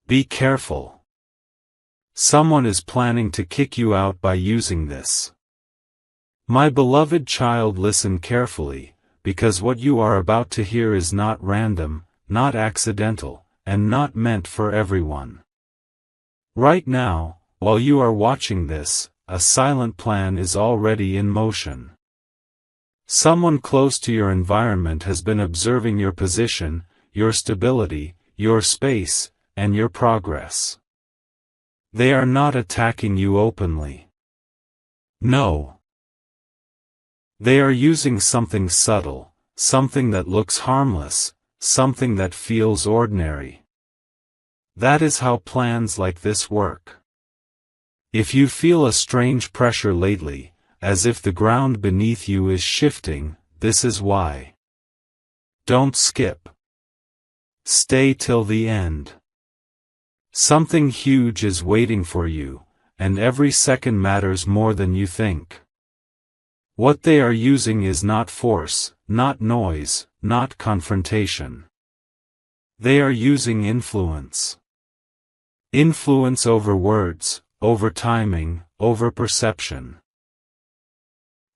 Be careful. Someone is planning to kick you out by using this. My beloved child, listen carefully, because what you are about to hear is not random, not accidental, and not meant for everyone. Right now, while you are watching this, a silent plan is already in motion. Someone close to your environment has been observing your position, your stability, your space, and your progress. They are not attacking you openly. No. They are using something subtle, something that looks harmless, something that feels ordinary. That is how plans like this work. If you feel a strange pressure lately, as if the ground beneath you is shifting, this is why. Don't skip. Stay till the end. Something huge is waiting for you, and every second matters more than you think. What they are using is not force, not noise, not confrontation. They are using influence. Influence over words, over timing, over perception.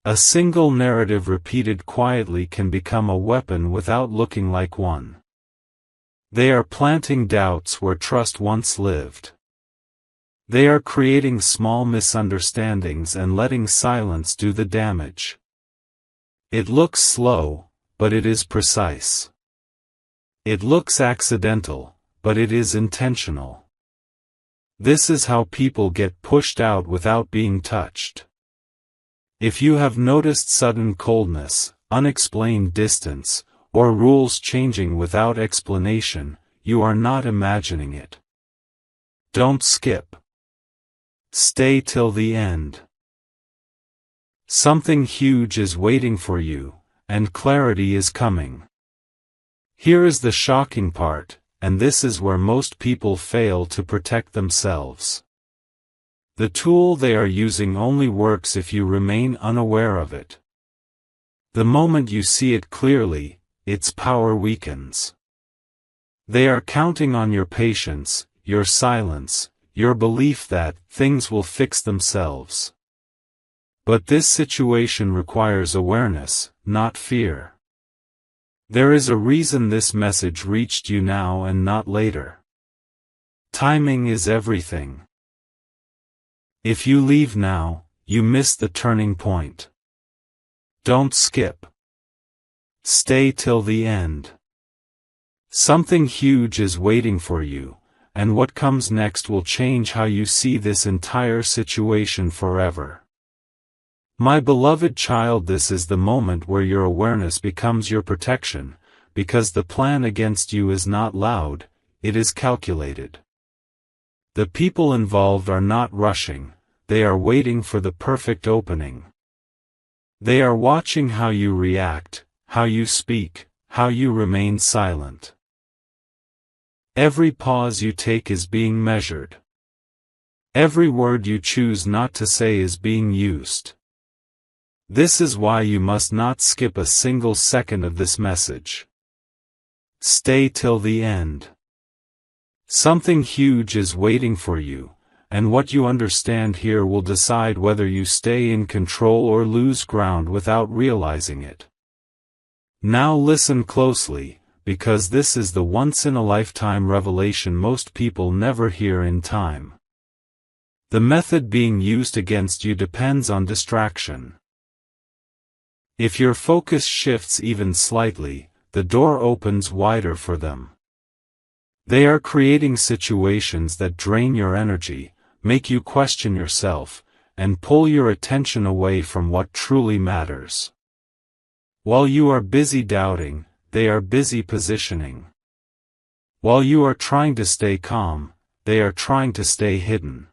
A single narrative repeated quietly can become a weapon without looking like one. They are planting doubts where trust once lived. They are creating small misunderstandings and letting silence do the damage. It looks slow, but it is precise. It looks accidental, but it is intentional. This is how people get pushed out without being touched. If you have noticed sudden coldness, unexplained distance, or rules changing without explanation, you are not imagining it. Don't skip. Stay till the end. Something huge is waiting for you, and clarity is coming. Here is the shocking part, and this is where most people fail to protect themselves. The tool they are using only works if you remain unaware of it. The moment you see it clearly, its power weakens. They are counting on your patience, your silence, your belief that things will fix themselves. But this situation requires awareness, not fear. There is a reason this message reached you now and not later. Timing is everything. If you leave now, you miss the turning point. Don't skip. Stay till the end. Something huge is waiting for you, and what comes next will change how you see this entire situation forever. My beloved child, this is the moment where your awareness becomes your protection, because the plan against you is not loud, it is calculated. The people involved are not rushing, they are waiting for the perfect opening. They are watching how you react, how you speak, how you remain silent. Every pause you take is being measured. Every word you choose not to say is being used. This is why you must not skip a single second of this message. Stay till the end. Something huge is waiting for you, and what you understand here will decide whether you stay in control or lose ground without realizing it. Now listen closely, because this is the once-in-a-lifetime revelation most people never hear in time. The method being used against you depends on distraction. If your focus shifts even slightly, the door opens wider for them. They are creating situations that drain your energy, make you question yourself, and pull your attention away from what truly matters. While you are busy doubting, they are busy positioning. While you are trying to stay calm, they are trying to stay hidden.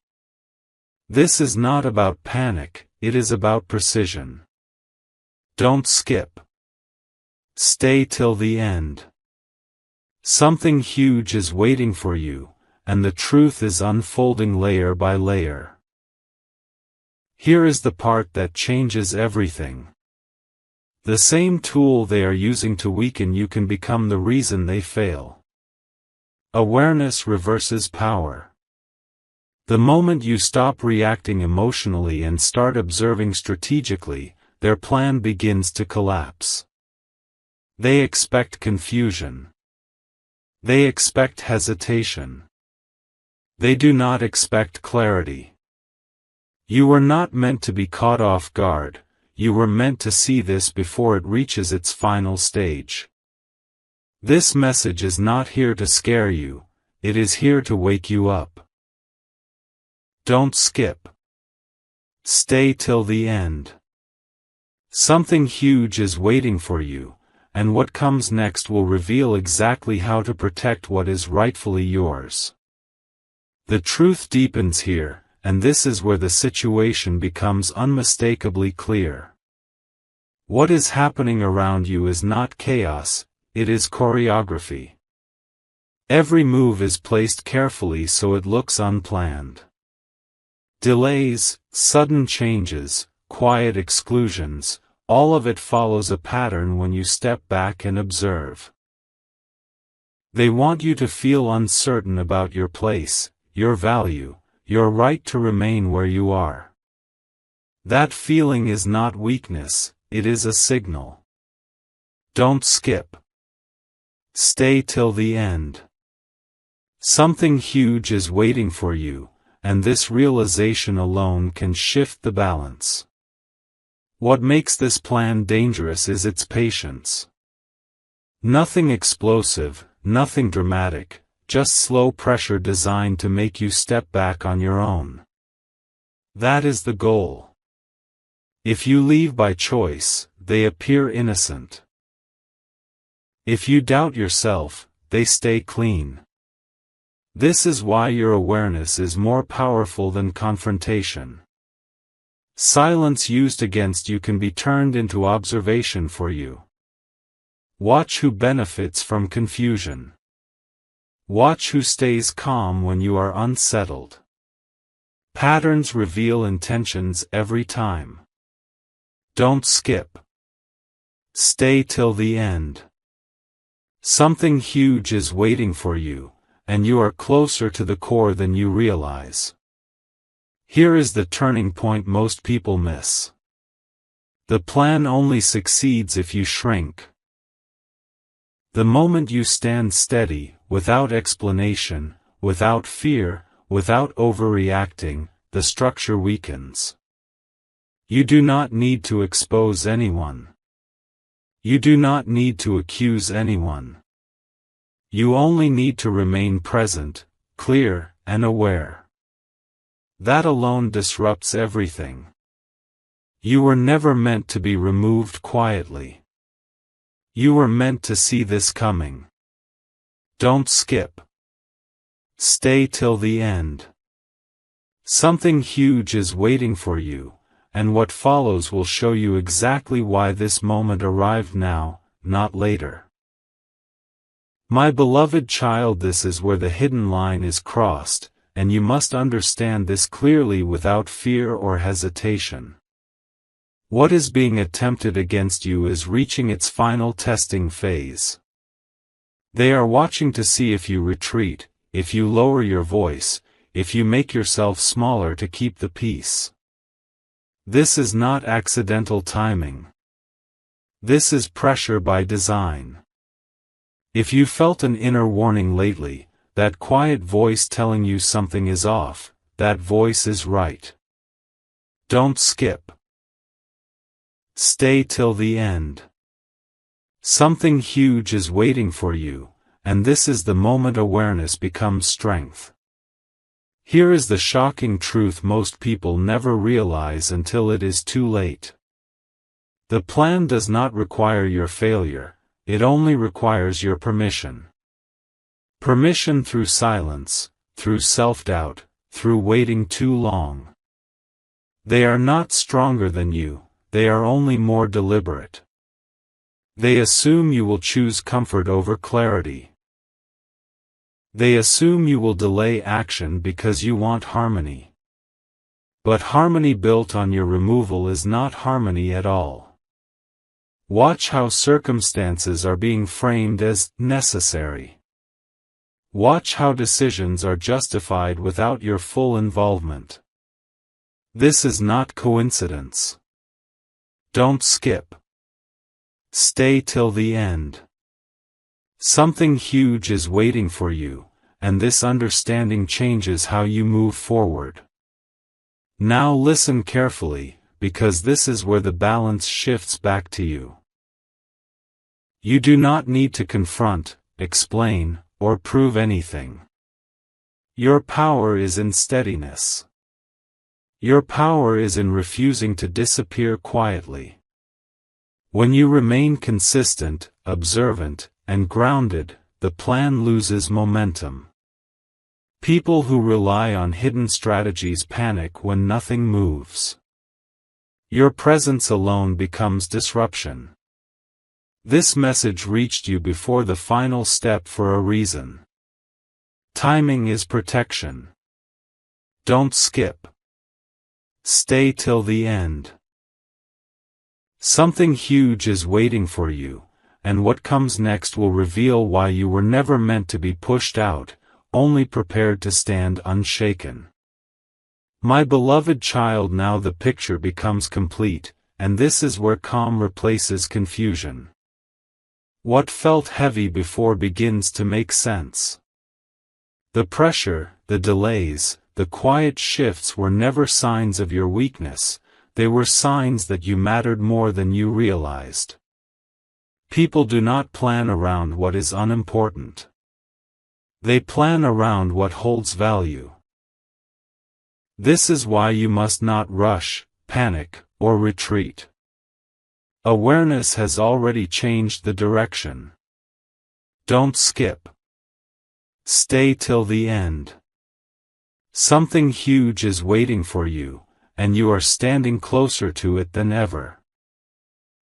This is not about panic, it is about precision. Don't skip. Stay till the end. Something huge is waiting for you, and the truth is unfolding layer by layer. Here is the part that changes everything. The same tool they are using to weaken you can become the reason they fail. Awareness reverses power. The moment you stop reacting emotionally and start observing strategically, their plan begins to collapse. They expect confusion. They expect hesitation. They do not expect clarity. You were not meant to be caught off guard, you were meant to see this before it reaches its final stage. This message is not here to scare you, it is here to wake you up. Don't skip. Stay till the end. Something huge is waiting for you, and what comes next will reveal exactly how to protect what is rightfully yours. The truth deepens here, and this is where the situation becomes unmistakably clear. What is happening around you is not chaos, it is choreography. Every move is placed carefully so it looks unplanned. Delays, sudden changes, quiet exclusions, all of it follows a pattern when you step back and observe. They want you to feel uncertain about your place, your value, your right to remain where you are. That feeling is not weakness, it is a signal. Don't skip. Stay till the end. Something huge is waiting for you, and this realization alone can shift the balance. What makes this plan dangerous is its patience. Nothing explosive, nothing dramatic, just slow pressure designed to make you step back on your own. That is the goal. If you leave by choice, they appear innocent. If you doubt yourself, they stay clean. This is why your awareness is more powerful than confrontation. Silence used against you can be turned into observation for you. Watch who benefits from confusion. Watch who stays calm when you are unsettled. Patterns reveal intentions every time. Don't skip. Stay till the end. Something huge is waiting for you, and you are closer to the core than you realize. Here is the turning point most people miss. The plan only succeeds if you shrink. The moment you stand steady, without explanation, without fear, without overreacting, the structure weakens. You do not need to expose anyone. You do not need to accuse anyone. You only need to remain present, clear, and aware. That alone disrupts everything. You were never meant to be removed quietly. You were meant to see this coming. Don't skip. Stay till the end. Something huge is waiting for you, and what follows will show you exactly why this moment arrived now, not later. My beloved child, this is where the hidden line is crossed, and you must understand this clearly without fear or hesitation. What is being attempted against you is reaching its final testing phase. They are watching to see if you retreat, if you lower your voice, if you make yourself smaller to keep the peace. This is not accidental timing. This is pressure by design. If you felt an inner warning lately, that quiet voice telling you something is off, that voice is right. Don't skip. Stay till the end. Something huge is waiting for you, and this is the moment awareness becomes strength. Here is the shocking truth most people never realize until it is too late. The plan does not require your failure, it only requires your permission. Permission through silence, through self-doubt, through waiting too long. They are not stronger than you, they are only more deliberate. They assume you will choose comfort over clarity. They assume you will delay action because you want harmony. But harmony built on your removal is not harmony at all. Watch how circumstances are being framed as necessary. Watch how decisions are justified without your full involvement. This is not coincidence. Don't skip. Stay till the end. Something huge is waiting for you, and this understanding changes how you move forward. Now listen carefully, because this is where the balance shifts back to you. You do not need to confront, explain, or prove anything. Your power is in steadiness. Your power is in refusing to disappear quietly. When you remain consistent, observant, and grounded, the plan loses momentum. People who rely on hidden strategies panic when nothing moves. Your presence alone becomes disruption. This message reached you before the final step for a reason. Timing is protection. Don't skip. Stay till the end. Something huge is waiting for you, and what comes next will reveal why you were never meant to be pushed out, only prepared to stand unshaken. My beloved child, now the picture becomes complete, and this is where calm replaces confusion. What felt heavy before begins to make sense. The pressure, the delays, the quiet shifts were never signs of your weakness, they were signs that you mattered more than you realized. People do not plan around what is unimportant. They plan around what holds value. This is why you must not rush, panic, or retreat. Awareness has already changed the direction. Don't skip. Stay till the end. Something huge is waiting for you, and you are standing closer to it than ever.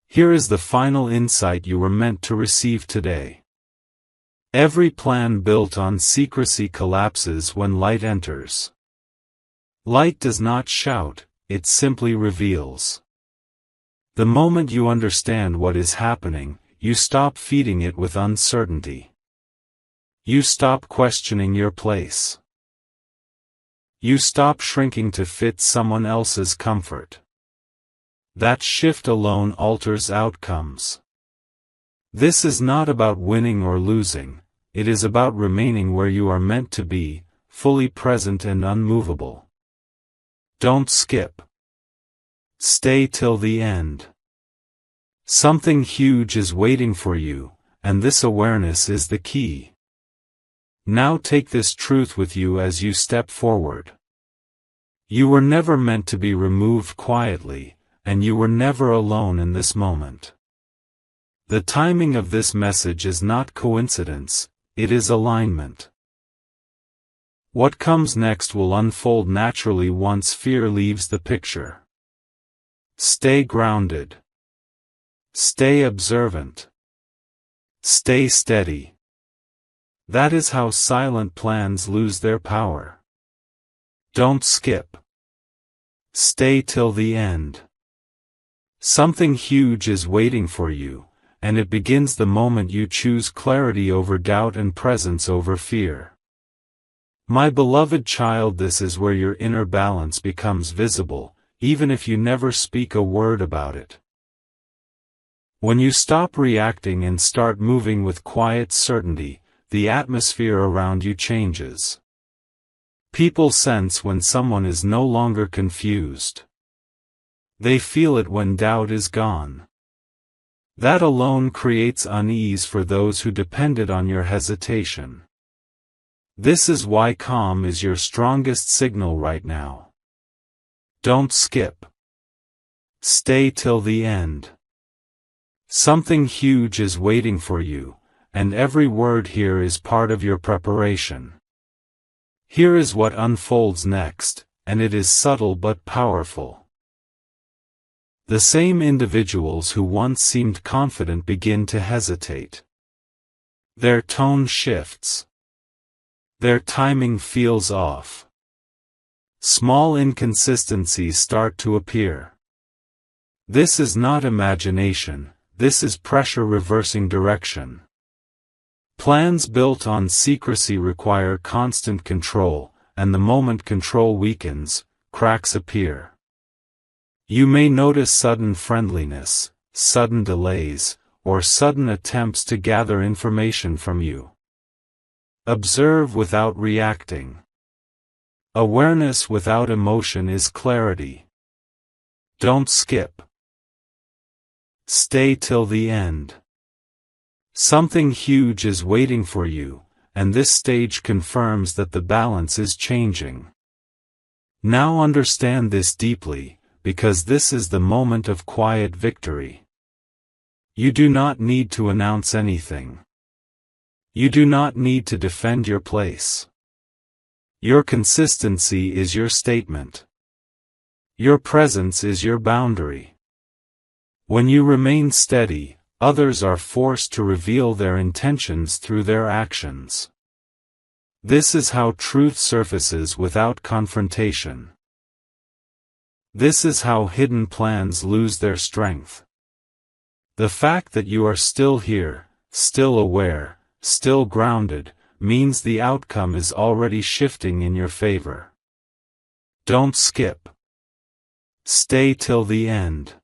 Here is the final insight you were meant to receive today. Every plan built on secrecy collapses when light enters. Light does not shout, it simply reveals. The moment you understand what is happening, you stop feeding it with uncertainty. You stop questioning your place. You stop shrinking to fit someone else's comfort. That shift alone alters outcomes. This is not about winning or losing, it is about remaining where you are meant to be, fully present and unmovable. Don't skip. Stay till the end. Something huge is waiting for you, and this awareness is the key. Now take this truth with you as you step forward. You were never meant to be removed quietly, and you were never alone in this moment. The timing of this message is not coincidence, it is alignment. What comes next will unfold naturally once fear leaves the picture. Stay grounded. Stay observant. Stay steady. That is how silent plans lose their power. Don't skip. Stay till the end. Something huge is waiting for you, and it begins the moment you choose clarity over doubt and presence over fear. My beloved child, this is where your inner balance becomes visible, even if you never speak a word about it. When you stop reacting and start moving with quiet certainty, the atmosphere around you changes. People sense when someone is no longer confused. They feel it when doubt is gone. That alone creates unease for those who depended on your hesitation. This is why calm is your strongest signal right now. Don't skip. Stay till the end. Something huge is waiting for you, and every word here is part of your preparation. Here is what unfolds next, and it is subtle but powerful. The same individuals who once seemed confident begin to hesitate. Their tone shifts. Their timing feels off. Small inconsistencies start to appear. This is not imagination, this is pressure reversing direction. Plans built on secrecy require constant control, and the moment control weakens, cracks appear. You may notice sudden friendliness, sudden delays, or sudden attempts to gather information from you. Observe without reacting. Awareness without emotion is clarity. Don't skip. Stay till the end. Something huge is waiting for you, and this stage confirms that the balance is changing. Now understand this deeply, because this is the moment of quiet victory. You do not need to announce anything. You do not need to defend your place. Your consistency is your statement. Your presence is your boundary. When you remain steady, others are forced to reveal their intentions through their actions. This is how truth surfaces without confrontation. This is how hidden plans lose their strength. The fact that you are still here, still aware, still grounded, means the outcome is already shifting in your favor. Don't skip. Stay till the end.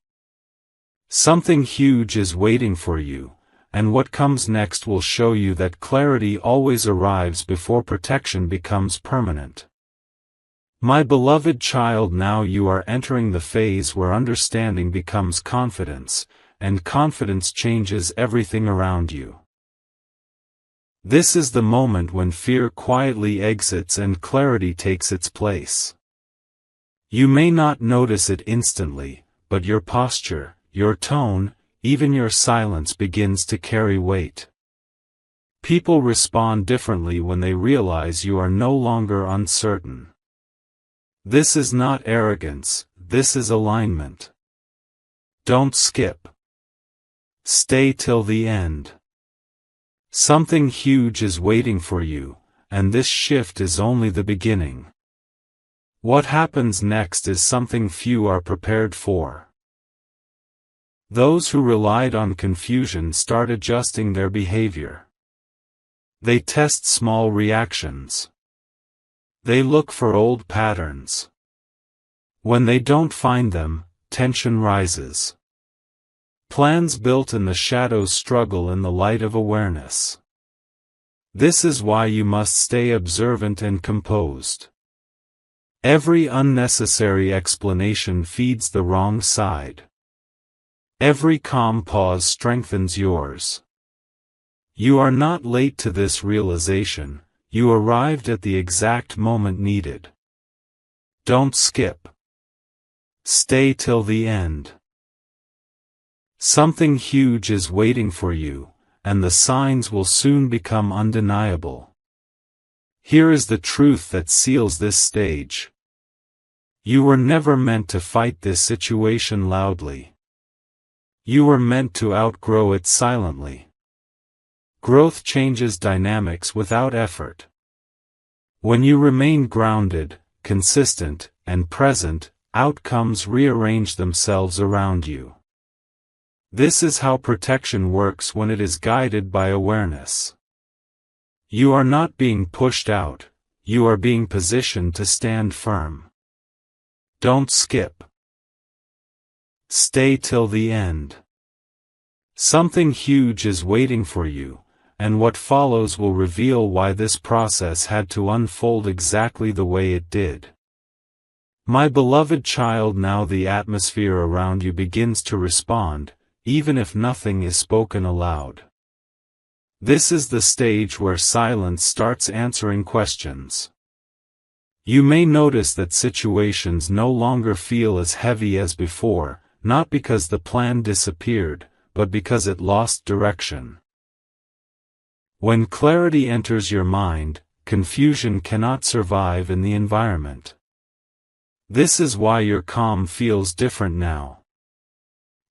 Something huge is waiting for you, and what comes next will show you that clarity always arrives before protection becomes permanent. My beloved child, now you are entering the phase where understanding becomes confidence, and confidence changes everything around you. This is the moment when fear quietly exits and clarity takes its place. You may not notice it instantly, but your posture, your tone, even your silence begins to carry weight. People respond differently when they realize you are no longer uncertain. This is not arrogance, this is alignment. Don't skip. Stay till the end. Something huge is waiting for you, and this shift is only the beginning. What happens next is something few are prepared for. Those who relied on confusion start adjusting their behavior. They test small reactions. They look for old patterns. When they don't find them, tension rises. Plans built in the shadows struggle in the light of awareness. This is why you must stay observant and composed. Every unnecessary explanation feeds the wrong side. Every calm pause strengthens yours. You are not late to this realization, you arrived at the exact moment needed. Don't skip. Stay till the end. Something huge is waiting for you, and the signs will soon become undeniable. Here is the truth that seals this stage. You were never meant to fight this situation loudly. You were meant to outgrow it silently. Growth changes dynamics without effort. When you remain grounded, consistent, and present, outcomes rearrange themselves around you. This is how protection works when it is guided by awareness. You are not being pushed out, you are being positioned to stand firm. Don't skip. Stay till the end. Something huge is waiting for you, and what follows will reveal why this process had to unfold exactly the way it did. My beloved child, now the atmosphere around you begins to respond, even if nothing is spoken aloud. This is the stage where silence starts answering questions. You may notice that situations no longer feel as heavy as before, not because the plan disappeared, but because it lost direction. When clarity enters your mind, confusion cannot survive in the environment. This is why your calm feels different now.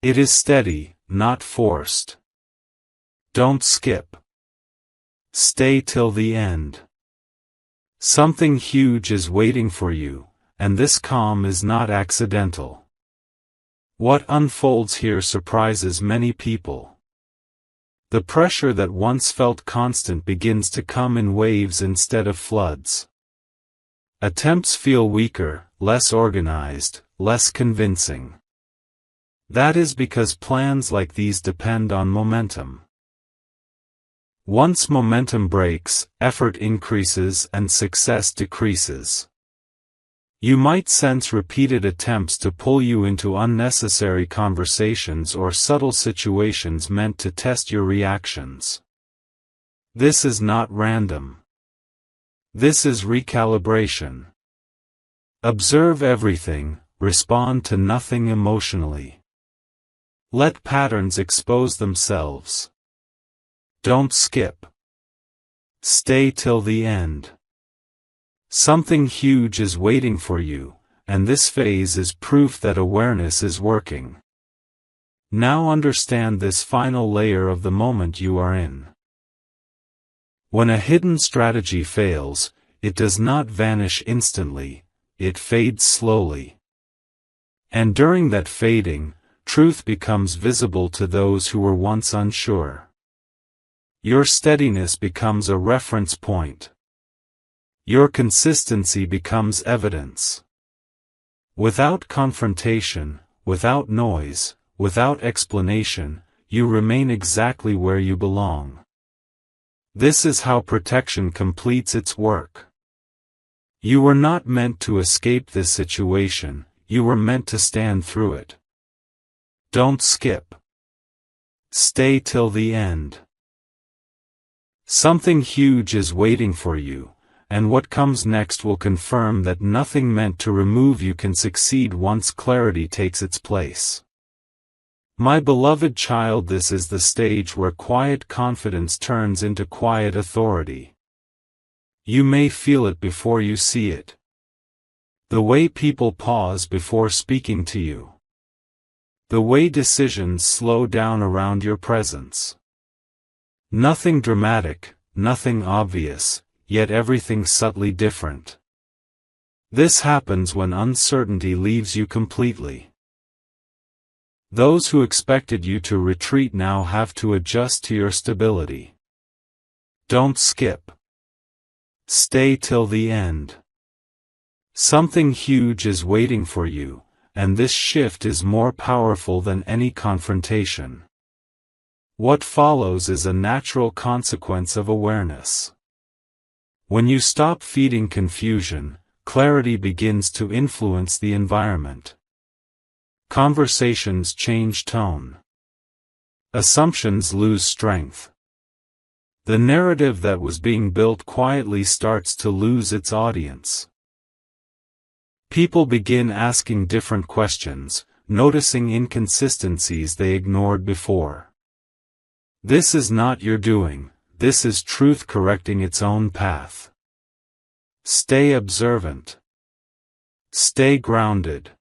It is steady, not forced. Don't skip. Stay till the end. Something huge is waiting for you, and this calm is not accidental. What unfolds here surprises many people. The pressure that once felt constant begins to come in waves instead of floods. Attempts feel weaker, less organized, less convincing. That is because plans like these depend on momentum. Once momentum breaks, effort increases and success decreases. You might sense repeated attempts to pull you into unnecessary conversations or subtle situations meant to test your reactions. This is not random. This is recalibration. Observe everything, respond to nothing emotionally. Let patterns expose themselves. Don't skip. Stay till the end. Something huge is waiting for you, and this phase is proof that awareness is working. Now understand this final layer of the moment you are in. When a hidden strategy fails, it does not vanish instantly, it fades slowly. And during that fading, truth becomes visible to those who were once unsure. Your steadiness becomes a reference point. Your consistency becomes evidence. Without confrontation, without noise, without explanation, you remain exactly where you belong. This is how protection completes its work. You were not meant to escape this situation, you were meant to stand through it. Don't skip. Stay till the end. Something huge is waiting for you, and what comes next will confirm that nothing meant to remove you can succeed once clarity takes its place. My beloved child, this is the stage where quiet confidence turns into quiet authority. You may feel it before you see it. The way people pause before speaking to you. The way decisions slow down around your presence. Nothing dramatic, nothing obvious, yet everything subtly different. This happens when uncertainty leaves you completely. Those who expected you to retreat now have to adjust to your stability. Don't skip. Stay till the end. Something huge is waiting for you, and this shift is more powerful than any confrontation. What follows is a natural consequence of awareness. When you stop feeding confusion, clarity begins to influence the environment. Conversations change tone. Assumptions lose strength. The narrative that was being built quietly starts to lose its audience. People begin asking different questions, noticing inconsistencies they ignored before. This is not your doing, this is truth correcting its own path. Stay observant. Stay grounded.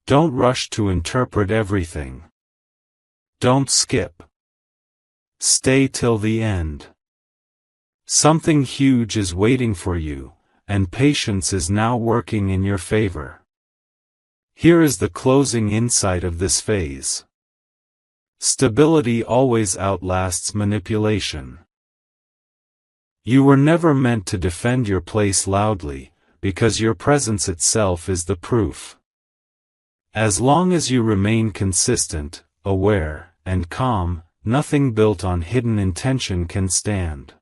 Don't rush to interpret everything. Don't skip. Stay till the end. Something huge is waiting for you, and patience is now working in your favor. Here is the closing insight of this phase. Stability always outlasts manipulation. You were never meant to defend your place loudly, because your presence itself is the proof. As long as you remain consistent, aware, and calm, nothing built on hidden intention can stand.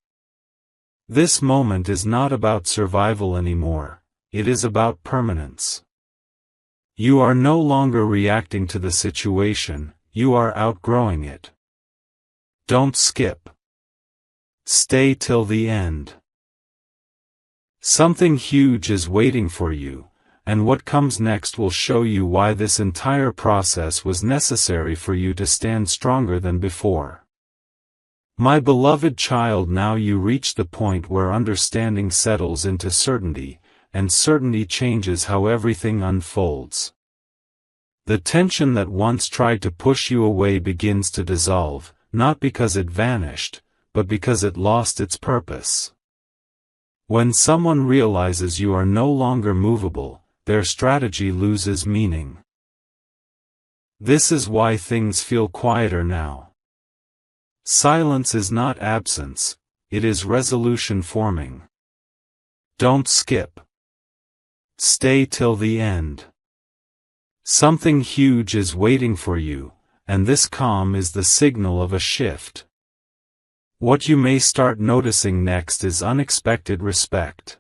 This moment is not about survival anymore, it is about permanence. You are no longer reacting to the situation, you are outgrowing it. Don't skip. Stay till the end. Something huge is waiting for you, and what comes next will show you why this entire process was necessary for you to stand stronger than before. My beloved child, now you reach the point where understanding settles into certainty, and certainty changes how everything unfolds. The tension that once tried to push you away begins to dissolve, not because it vanished, but because it lost its purpose. When someone realizes you are no longer movable, their strategy loses meaning. This is why things feel quieter now. Silence is not absence, it is resolution forming. Don't skip. Stay till the end. Something huge is waiting for you, and this calm is the signal of a shift. What you may start noticing next is unexpected respect.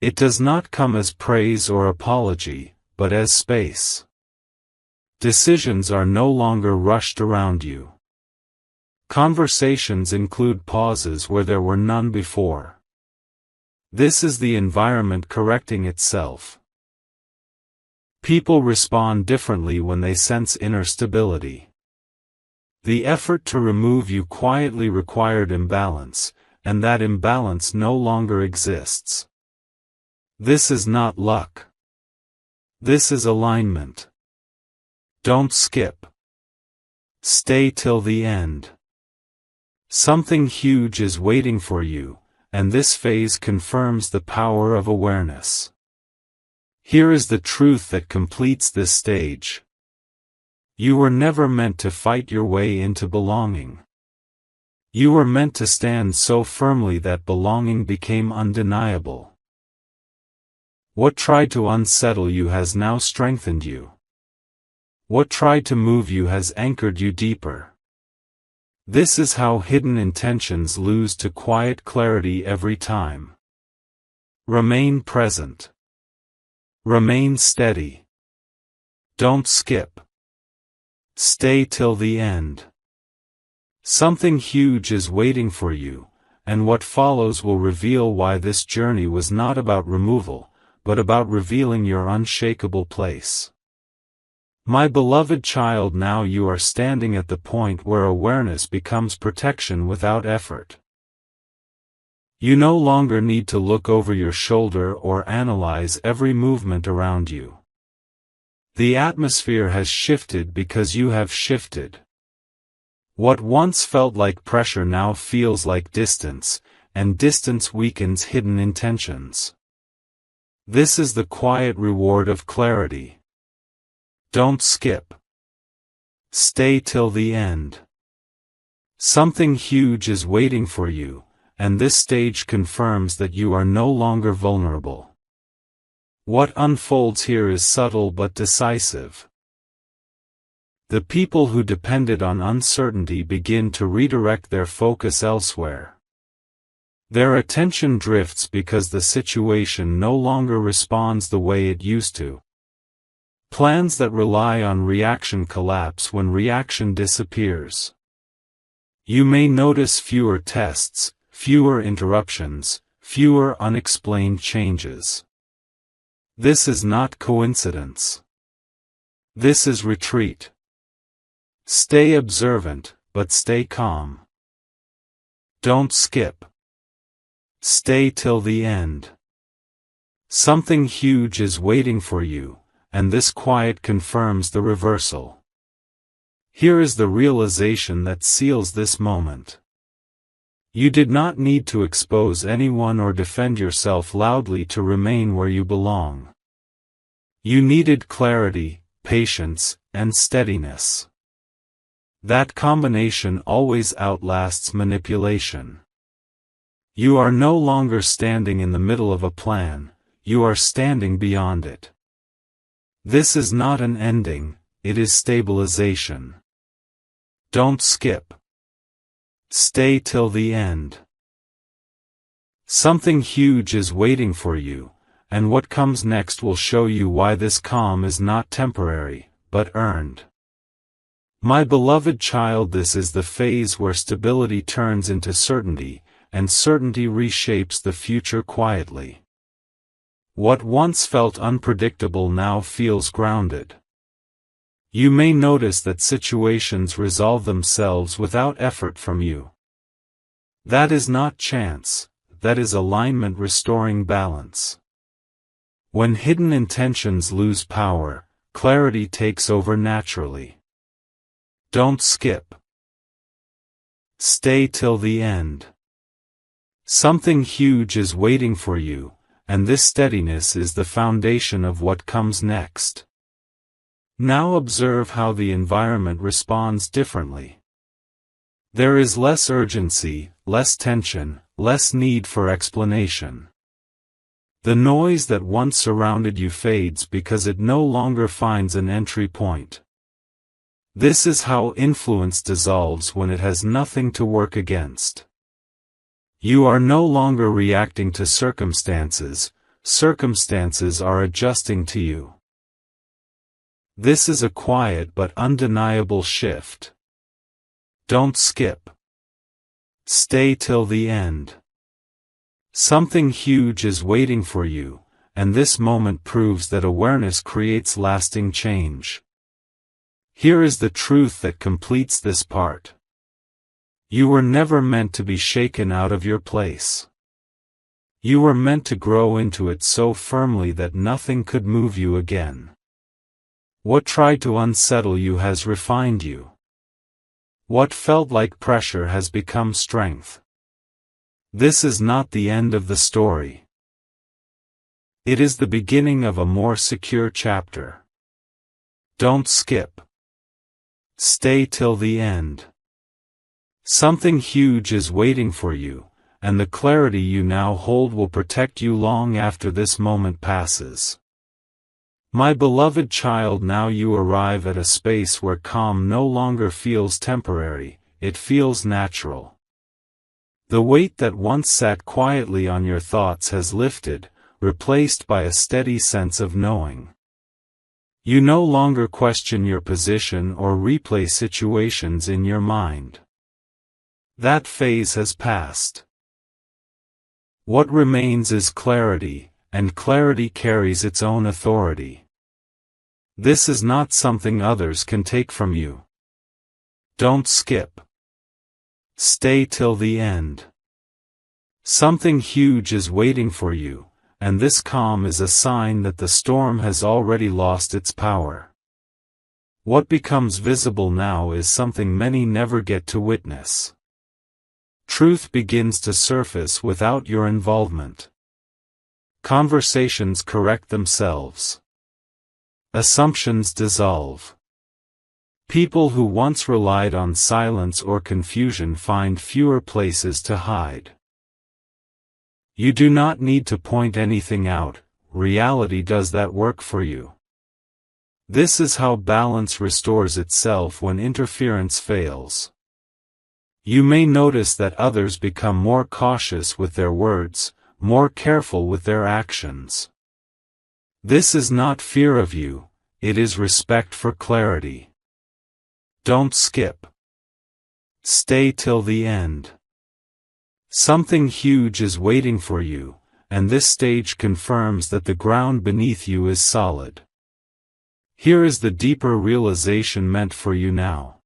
It does not come as praise or apology, but as space. Decisions are no longer rushed around you. Conversations include pauses where there were none before. This is the environment correcting itself. People respond differently when they sense inner stability. The effort to remove you quietly required imbalance, and that imbalance no longer exists. This is not luck. This is alignment. Don't skip. Stay till the end. Something huge is waiting for you, and this phase confirms the power of awareness. Here is the truth that completes this stage. You were never meant to fight your way into belonging. You were meant to stand so firmly that belonging became undeniable. What tried to unsettle you has now strengthened you. What tried to move you has anchored you deeper. This is how hidden intentions lose to quiet clarity every time. Remain present. Remain steady. Don't skip. Stay till the end. Something huge is waiting for you, and what follows will reveal why this journey was not about removal, but about revealing your unshakable place. My beloved child, now you are standing at the point where awareness becomes protection without effort. You no longer need to look over your shoulder or analyze every movement around you. The atmosphere has shifted because you have shifted. What once felt like pressure now feels like distance, and distance weakens hidden intentions. This is the quiet reward of clarity. Don't skip. Stay till the end. Something huge is waiting for you, and this stage confirms that you are no longer vulnerable. What unfolds here is subtle but decisive. The people who depended on uncertainty begin to redirect their focus elsewhere. Their attention drifts because the situation no longer responds the way it used to. Plans that rely on reaction collapse when reaction disappears. You may notice fewer tests, fewer interruptions, fewer unexplained changes. This is not coincidence. This is retreat. Stay observant, but stay calm. Don't skip. Stay till the end. Something huge is waiting for you, and this quiet confirms the reversal. Here is the realization that seals this moment. You did not need to expose anyone or defend yourself loudly to remain where you belong. You needed clarity, patience, and steadiness. That combination always outlasts manipulation. You are no longer standing in the middle of a plan, you are standing beyond it. This is not an ending, it is stabilization. Don't skip. Stay till the end. Something huge is waiting for you, and what comes next will show you why this calm is not temporary, but earned. My beloved child, this is the phase where stability turns into certainty, and certainty reshapes the future quietly. What once felt unpredictable now feels grounded. You may notice that situations resolve themselves without effort from you. That is not chance, that is alignment restoring balance. When hidden intentions lose power, clarity takes over naturally. Don't skip. Stay till the end. Something huge is waiting for you, and this steadiness is the foundation of what comes next. Now observe how the environment responds differently. There is less urgency, less tension, less need for explanation. The noise that once surrounded you fades because it no longer finds an entry point. This is how influence dissolves when it has nothing to work against. You are no longer reacting to circumstances, circumstances are adjusting to you. This is a quiet but undeniable shift. Don't skip. Stay till the end. Something huge is waiting for you, and this moment proves that awareness creates lasting change. Here is the truth that completes this part. You were never meant to be shaken out of your place. You were meant to grow into it so firmly that nothing could move you again. What tried to unsettle you has refined you. What felt like pressure has become strength. This is not the end of the story. It is the beginning of a more secure chapter. Don't skip. Stay till the end. Something huge is waiting for you, and the clarity you now hold will protect you long after this moment passes. My beloved child, now you arrive at a space where calm no longer feels temporary, it feels natural. The weight that once sat quietly on your thoughts has lifted, replaced by a steady sense of knowing. You no longer question your position or replay situations in your mind. That phase has passed. What remains is clarity, and clarity carries its own authority. This is not something others can take from you. Don't skip. Stay till the end. Something huge is waiting for you, and this calm is a sign that the storm has already lost its power. What becomes visible now is something many never get to witness. Truth begins to surface without your involvement. Conversations correct themselves. Assumptions dissolve. People who once relied on silence or confusion find fewer places to hide. You do not need to point anything out, reality does that work for you. This is how balance restores itself when interference fails. You may notice that others become more cautious with their words, more careful with their actions. This is not fear of you, it is respect for clarity. Don't skip. Stay till the end. Something huge is waiting for you, and this stage confirms that the ground beneath you is solid. Here is the deeper realization meant for you now.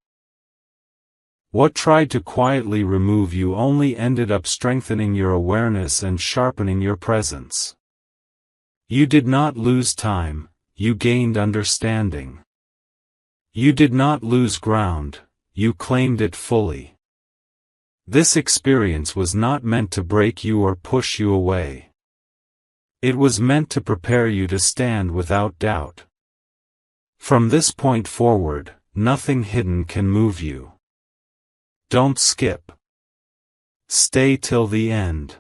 What tried to quietly remove you only ended up strengthening your awareness and sharpening your presence. You did not lose time, you gained understanding. You did not lose ground, you claimed it fully. This experience was not meant to break you or push you away. It was meant to prepare you to stand without doubt. From this point forward, nothing hidden can move you. Don't skip. Stay till the end.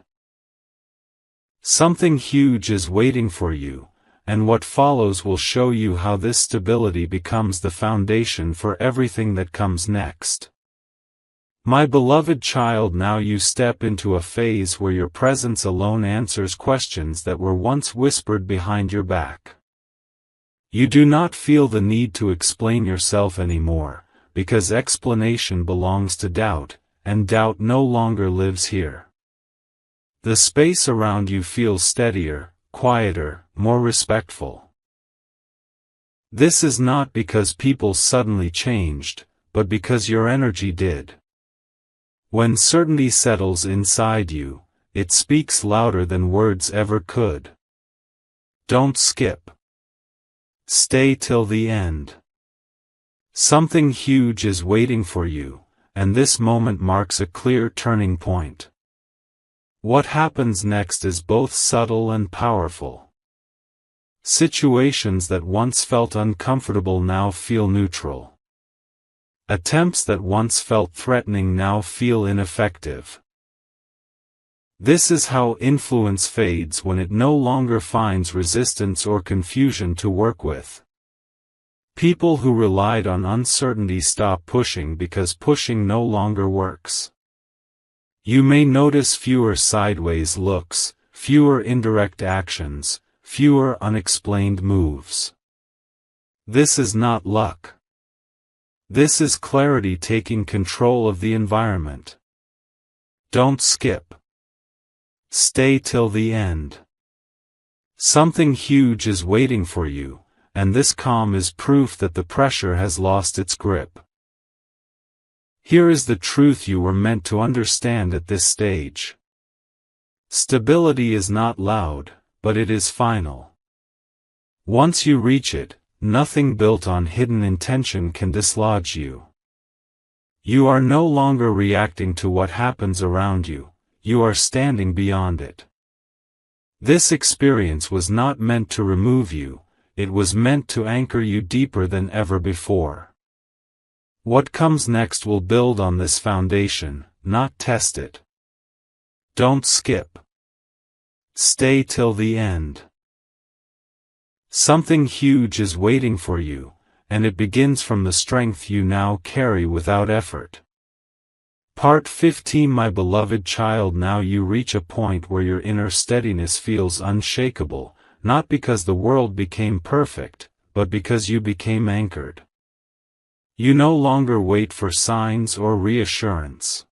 Something huge is waiting for you, and what follows will show you how this stability becomes the foundation for everything that comes next. My beloved child, now you step into a phase where your presence alone answers questions that were once whispered behind your back. You do not feel the need to explain yourself anymore, because explanation belongs to doubt, and doubt no longer lives here. The space around you feels steadier, quieter, more respectful. This is not because people suddenly changed, but because your energy did. When certainty settles inside you, it speaks louder than words ever could. Don't skip. Stay till the end. Something huge is waiting for you, and this moment marks a clear turning point. What happens next is both subtle and powerful. Situations that once felt uncomfortable now feel neutral. Attempts that once felt threatening now feel ineffective. This is how influence fades when it no longer finds resistance or confusion to work with. People who relied on uncertainty stop pushing because pushing no longer works. You may notice fewer sideways looks, fewer indirect actions, fewer unexplained moves. This is not luck. This is clarity taking control of the environment. Don't skip. Stay till the end. Something huge is waiting for you, and this calm is proof that the pressure has lost its grip. Here is the truth you were meant to understand at this stage. Stability is not loud, but it is final. Once you reach it, nothing built on hidden intention can dislodge you. You are no longer reacting to what happens around you, you are standing beyond it. This experience was not meant to remove you, it was meant to anchor you deeper than ever before. What comes next will build on this foundation, not test it. Don't skip. Stay till the end. Something huge is waiting for you, and it begins from the strength you now carry without effort. Part 15. My beloved child, now you reach a point where your inner steadiness feels unshakable, not because the world became perfect, but because you became anchored. You no longer wait for signs or reassurance.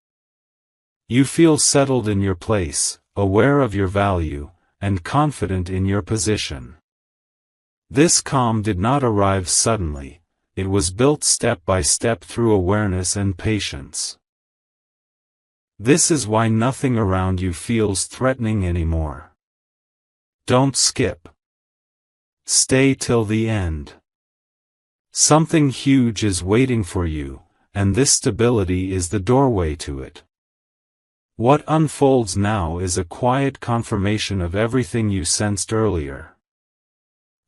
You feel settled in your place, aware of your value, and confident in your position. This calm did not arrive suddenly, it was built step by step through awareness and patience. This is why nothing around you feels threatening anymore. Don't skip. Stay till the end. Something huge is waiting for you, and this stability is the doorway to it. What unfolds now is a quiet confirmation of everything you sensed earlier.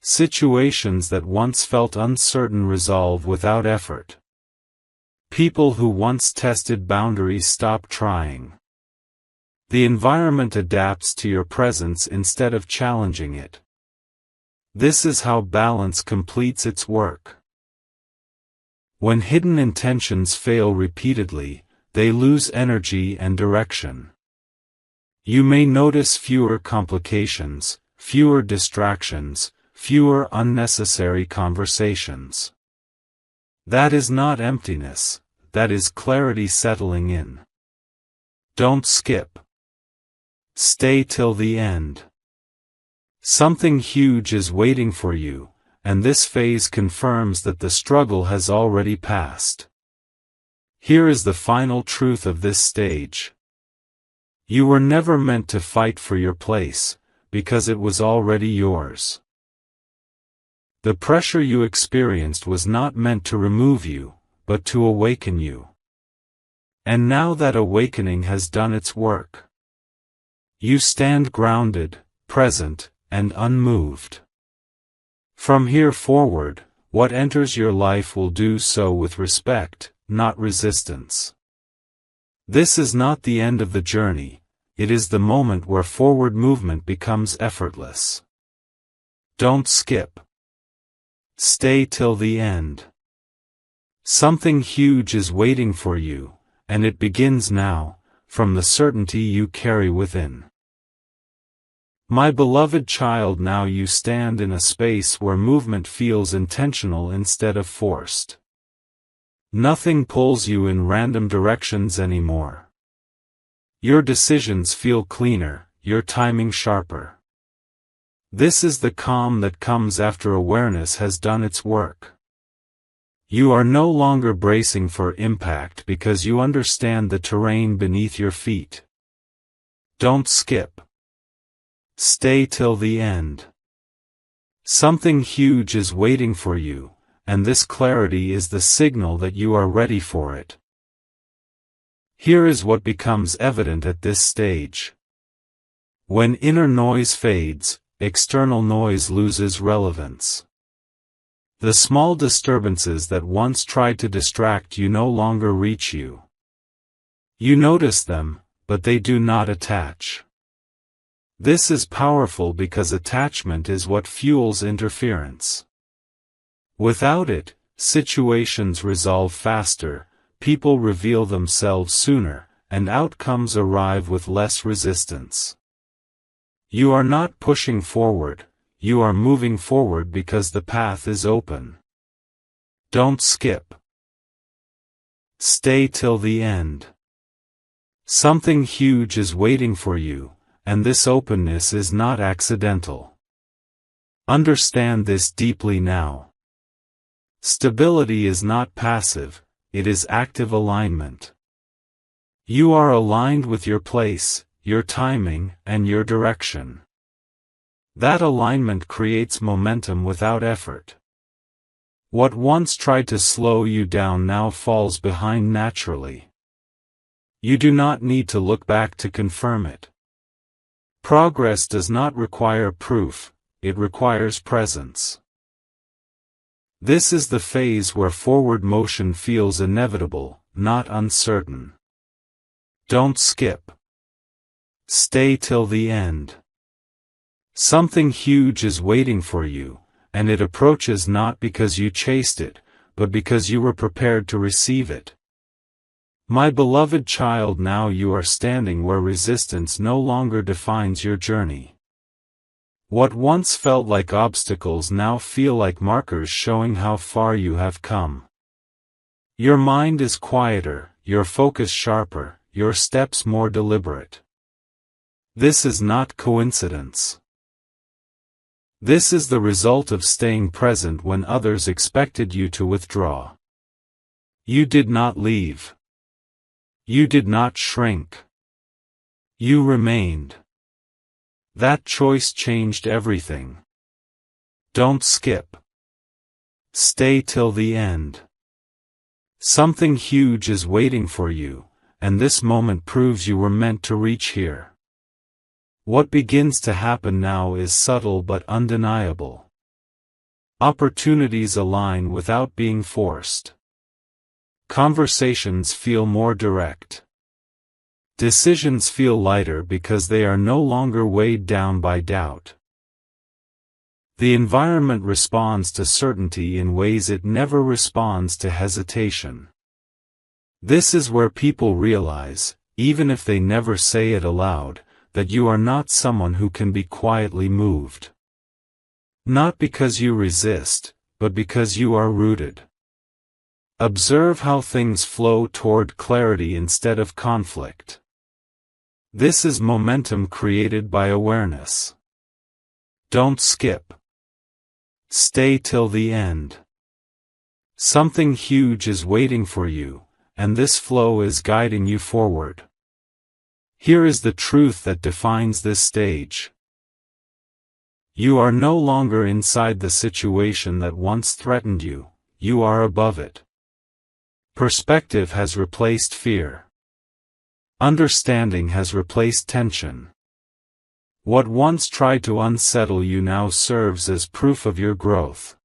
Situations that once felt uncertain resolve without effort. People who once tested boundaries stop trying. The environment adapts to your presence instead of challenging it. This is how balance completes its work. When hidden intentions fail repeatedly, they lose energy and direction. You may notice fewer complications, fewer distractions, fewer unnecessary conversations. That is not emptiness, that is clarity settling in. Don't skip. Stay till the end. Something huge is waiting for you, and this phase confirms that the struggle has already passed. Here is the final truth of this stage. You were never meant to fight for your place, because it was already yours. The pressure you experienced was not meant to remove you, but to awaken you. And now that awakening has done its work. You stand grounded, present, and unmoved. From here forward, what enters your life will do so with respect, not resistance. This is not the end of the journey, it is the moment where forward movement becomes effortless. Don't skip. Stay till the end. Something huge is waiting for you, and it begins now, from the certainty you carry within. My beloved child, now you stand in a space where movement feels intentional instead of forced. Nothing pulls you in random directions anymore. Your decisions feel cleaner, your timing sharper. This is the calm that comes after awareness has done its work. You are no longer bracing for impact because you understand the terrain beneath your feet. Don't skip. Stay till the end. Something huge is waiting for you, and this clarity is the signal that you are ready for it. Here is what becomes evident at this stage. When inner noise fades, external noise loses relevance. The small disturbances that once tried to distract you no longer reach you. You notice them, but they do not attach. This is powerful because attachment is what fuels interference. Without it, situations resolve faster, people reveal themselves sooner, and outcomes arrive with less resistance. You are not pushing forward, you are moving forward because the path is open. Don't skip. Stay till the end. Something huge is waiting for you, and this openness is not accidental. Understand this deeply now. Stability is not passive, it is active alignment. You are aligned with your place, your timing, and your direction. That alignment creates momentum without effort. What once tried to slow you down now falls behind naturally. You do not need to look back to confirm it. Progress does not require proof, it requires presence. This is the phase where forward motion feels inevitable, not uncertain. Don't skip. Stay till the end. Something huge is waiting for you, and it approaches not because you chased it, but because you were prepared to receive it. My beloved child, now you are standing where resistance no longer defines your journey. What once felt like obstacles now feel like markers showing how far you have come. Your mind is quieter, your focus sharper, your steps more deliberate. This is not coincidence. This is the result of staying present when others expected you to withdraw. You did not leave. You did not shrink. You remained. That choice changed everything. Don't skip. Stay till the end. Something huge is waiting for you, and this moment proves you were meant to reach here. What begins to happen now is subtle but undeniable. Opportunities align without being forced. Conversations feel more direct. Decisions feel lighter because they are no longer weighed down by doubt. The environment responds to certainty in ways it never responds to hesitation. This is where people realize, even if they never say it aloud, that you are not someone who can be quietly moved. Not because you resist, but because you are rooted. Observe how things flow toward clarity instead of conflict. This is momentum created by awareness. Don't skip. Stay till the end. Something huge is waiting for you, and this flow is guiding you forward. Here is the truth that defines this stage. You are no longer inside the situation that once threatened you, you are above it. Perspective has replaced fear. Understanding has replaced tension. What once tried to unsettle you now serves as proof of your growth.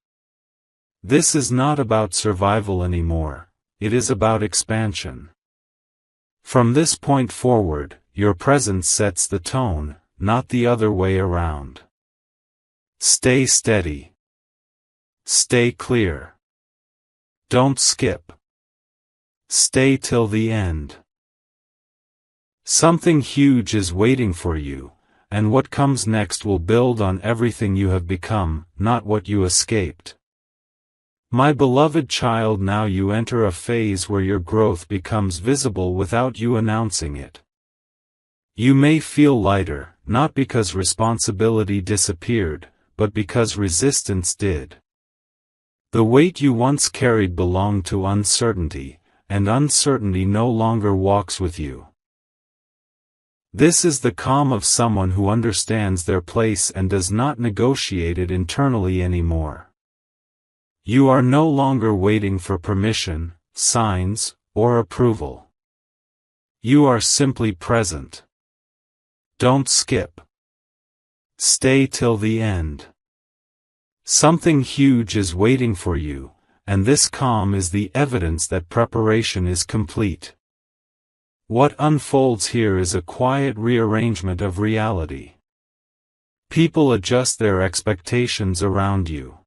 This is not about survival anymore, it is about expansion. From this point forward, your presence sets the tone, not the other way around. Stay steady. Stay clear. Don't skip. Stay till the end. Something huge is waiting for you, and what comes next will build on everything you have become, not what you escaped. My beloved child, now you enter a phase where your growth becomes visible without you announcing it. You may feel lighter, not because responsibility disappeared, but because resistance did. The weight you once carried belonged to uncertainty, and uncertainty no longer walks with you. This is the calm of someone who understands their place and does not negotiate it internally anymore. You are no longer waiting for permission, signs, or approval. You are simply present. Don't skip. Stay till the end. Something huge is waiting for you, and this calm is the evidence that preparation is complete. What unfolds here is a quiet rearrangement of reality. People adjust their expectations around you.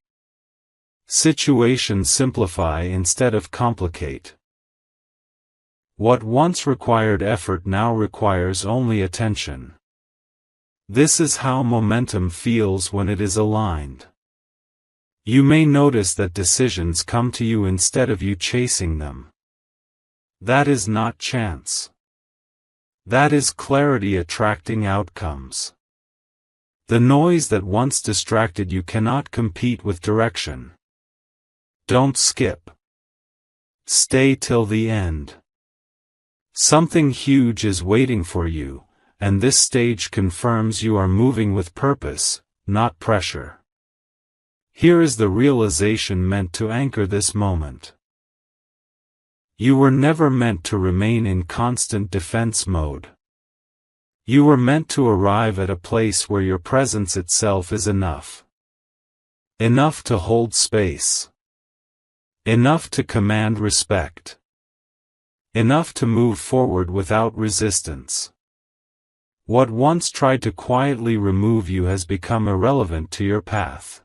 Situations simplify instead of complicate. What once required effort now requires only attention. This is how momentum feels when it is aligned. You may notice that decisions come to you instead of you chasing them. That is not chance. That is clarity attracting outcomes. The noise that once distracted you cannot compete with direction. Don't skip. Stay till the end. Something huge is waiting for you, and this stage confirms you are moving with purpose, not pressure. Here is the realization meant to anchor this moment. You were never meant to remain in constant defense mode. You were meant to arrive at a place where your presence itself is enough. Enough to hold space. Enough to command respect. Enough to move forward without resistance. What once tried to quietly remove you has become irrelevant to your path.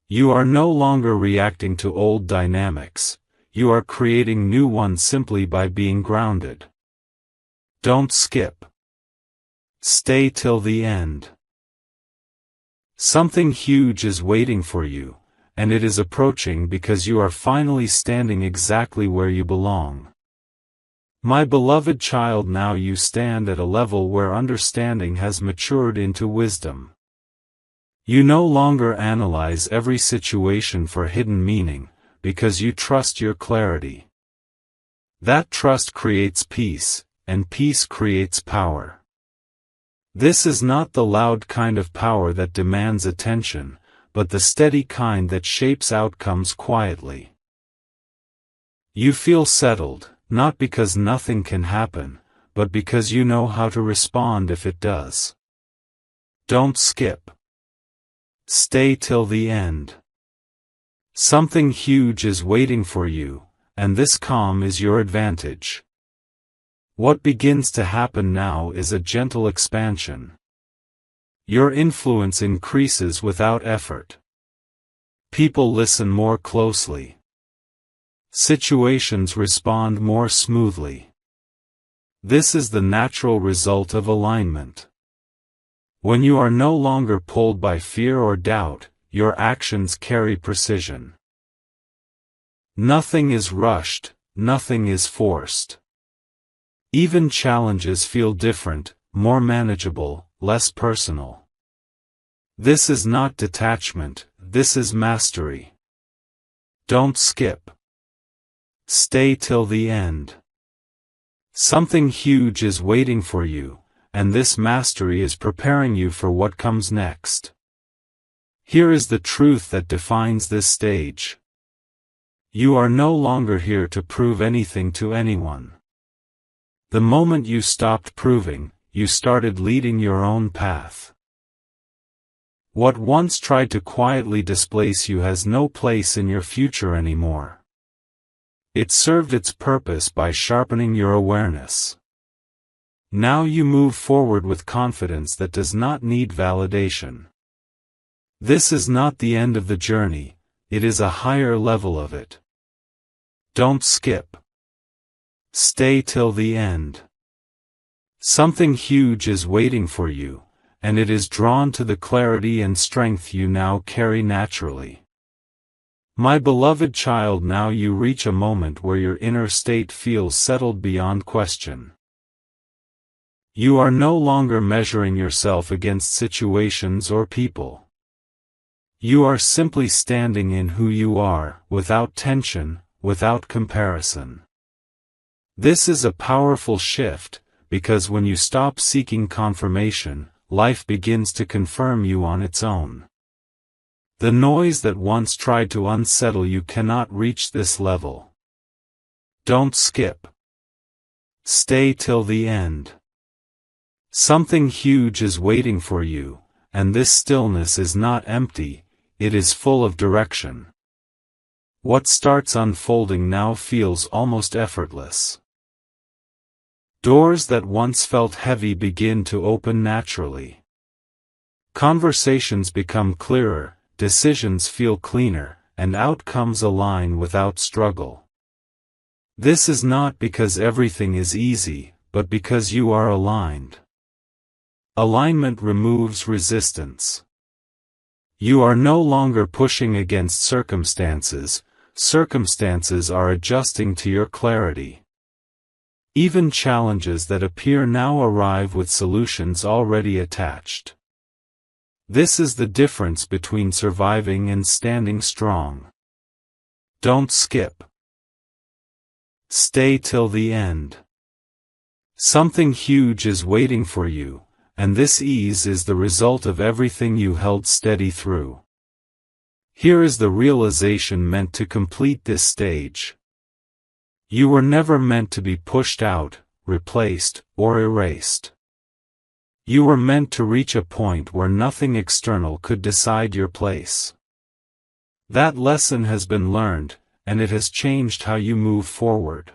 You are no longer reacting to old dynamics, you are creating new ones simply by being grounded. Don't skip. Stay till the end. Something huge is waiting for you, and it is approaching because you are finally standing exactly where you belong. My beloved child, now you stand at a level where understanding has matured into wisdom. You no longer analyze every situation for hidden meaning, because you trust your clarity. That trust creates peace, and peace creates power. This is not the loud kind of power that demands attention, but the steady kind that shapes outcomes quietly. You feel settled, not because nothing can happen, but because you know how to respond if it does. Don't skip. Stay till the end. Something huge is waiting for you, and this calm is your advantage. What begins to happen now is a gentle expansion. Your influence increases without effort. People listen more closely. Situations respond more smoothly. This is the natural result of alignment. When you are no longer pulled by fear or doubt, your actions carry precision. Nothing is rushed, nothing is forced. Even challenges feel different, more manageable, less personal. This is not detachment, this is mastery. Don't skip. Stay till the end. Something huge is waiting for you, and this mastery is preparing you for what comes next. Here is the truth that defines this stage. You are no longer here to prove anything to anyone. The moment you stopped proving, you started leading your own path. What once tried to quietly displace you has no place in your future anymore. It served its purpose by sharpening your awareness. Now you move forward with confidence that does not need validation. This is not the end of the journey, it is a higher level of it. Don't skip. Stay till the end. Something huge is waiting for you, and it is drawn to the clarity and strength you now carry naturally. My beloved child, now you reach a moment where your inner state feels settled beyond question. You are no longer measuring yourself against situations or people. You are simply standing in who you are, without tension, without comparison. This is a powerful shift, because when you stop seeking confirmation, life begins to confirm you on its own. The noise that once tried to unsettle you cannot reach this level. Don't skip. Stay till the end. Something huge is waiting for you, and this stillness is not empty, it is full of direction. What starts unfolding now feels almost effortless. Doors that once felt heavy begin to open naturally. Conversations become clearer, decisions feel cleaner, and outcomes align without struggle. This is not because everything is easy, but because you are aligned. Alignment removes resistance. You are no longer pushing against circumstances, circumstances are adjusting to your clarity. Even challenges that appear now arrive with solutions already attached. This is the difference between surviving and standing strong. Don't skip. Stay till the end. Something huge is waiting for you, and this ease is the result of everything you held steady through. Here is the realization meant to complete this stage. You were never meant to be pushed out, replaced, or erased. You were meant to reach a point where nothing external could decide your place. That lesson has been learned, and it has changed how you move forward.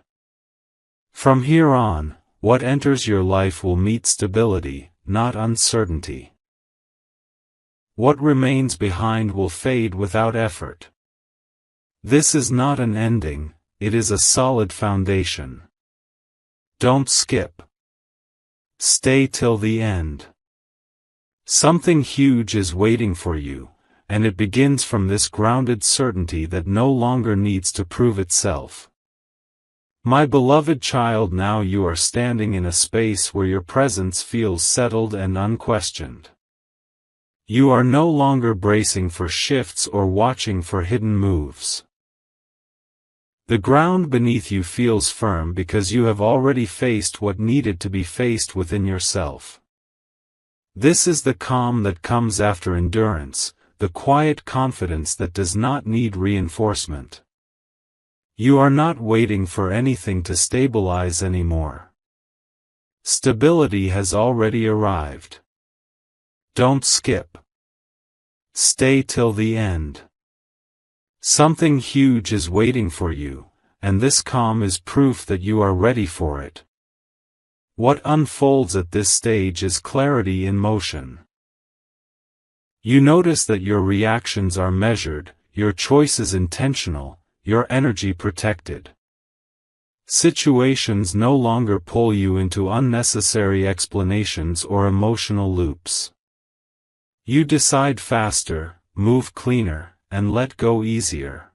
From here on, what enters your life will meet stability, not uncertainty. What remains behind will fade without effort. This is not an ending, it is a solid foundation. Don't skip. Stay till the end. Something huge is waiting for you, and it begins from this grounded certainty that no longer needs to prove itself. My beloved child, now you are standing in a space where your presence feels settled and unquestioned. You are no longer bracing for shifts or watching for hidden moves. The ground beneath you feels firm because you have already faced what needed to be faced within yourself. This is the calm that comes after endurance, the quiet confidence that does not need reinforcement. You are not waiting for anything to stabilize anymore. Stability has already arrived. Don't skip. Stay till the end. Something huge is waiting for you, and this calm is proof that you are ready for it. What unfolds at this stage is clarity in motion. You notice that your reactions are measured, your choices intentional, your energy protected. Situations no longer pull you into unnecessary explanations or emotional loops. You decide faster, move cleaner, and let go easier.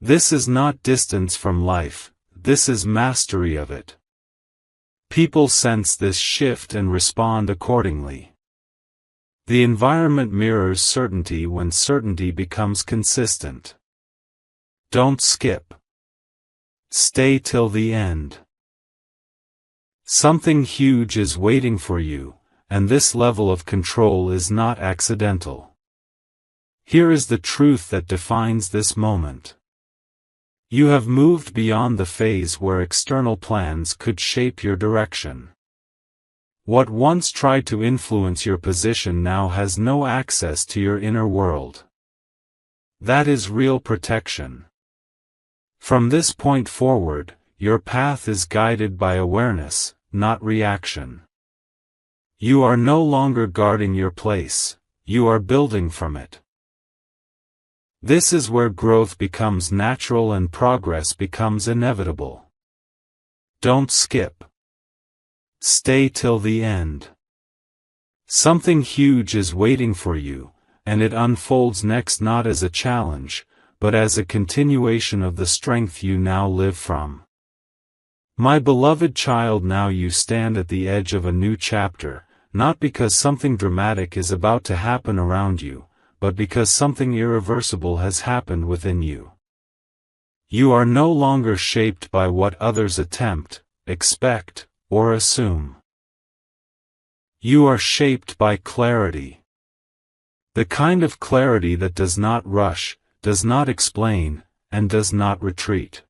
This is not distance from life, this is mastery of it. People sense this shift and respond accordingly. The environment mirrors certainty when certainty becomes consistent. Don't skip. Stay till the end. Something huge is waiting for you, and this level of control is not accidental. Here is the truth that defines this moment. You have moved beyond the phase where external plans could shape your direction. What once tried to influence your position now has no access to your inner world. That is real protection. From this point forward, your path is guided by awareness, not reaction. You are no longer guarding your place, you are building from it. This is where growth becomes natural and progress becomes inevitable. Don't skip. Stay till the end. Something huge is waiting for you, and it unfolds next not as a challenge, but as a continuation of the strength you now live from. My beloved child, now you stand at the edge of a new chapter, not because something dramatic is about to happen around you, but because something irreversible has happened within you. You are no longer shaped by what others attempt, expect, or assume. You are shaped by clarity. The kind of clarity that does not rush, does not explain, and does not retreat.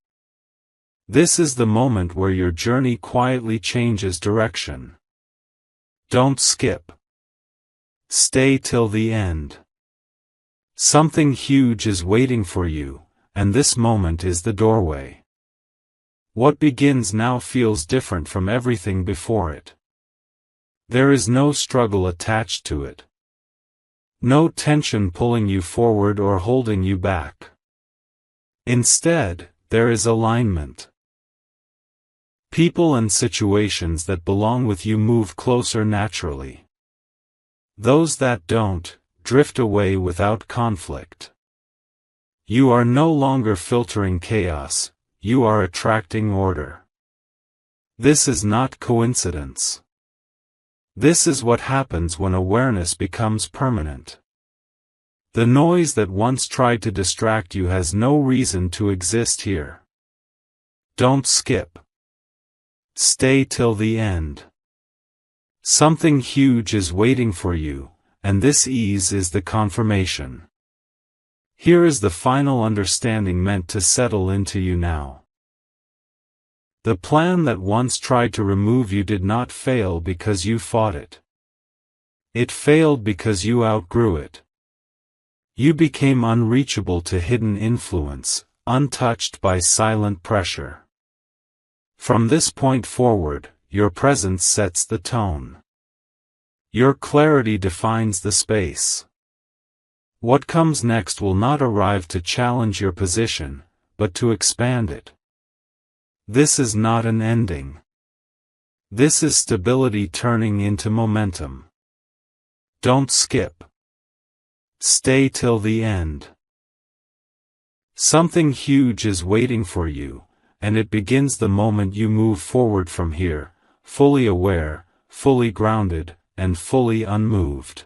This is the moment where your journey quietly changes direction. Don't skip. Stay till the end. Something huge is waiting for you, and this moment is the doorway. What begins now feels different from everything before it. There is no struggle attached to it. No tension pulling you forward or holding you back. Instead, there is alignment. People and situations that belong with you move closer naturally. Those that don't, drift away without conflict. You are no longer filtering chaos, you are attracting order. This is not coincidence. This is what happens when awareness becomes permanent. The noise that once tried to distract you has no reason to exist here. Don't skip. Stay till the end. Something huge is waiting for you, and this ease is the confirmation. Here is the final understanding meant to settle into you now. The plan that once tried to remove you did not fail because you fought it. It failed because you outgrew it. You became unreachable to hidden influence, untouched by silent pressure. From this point forward, your presence sets the tone. Your clarity defines the space. What comes next will not arrive to challenge your position, but to expand it. This is not an ending. This is stability turning into momentum. Don't skip. Stay till the end. Something huge is waiting for you, and it begins the moment you move forward from here, fully aware, fully grounded, and fully unmoved.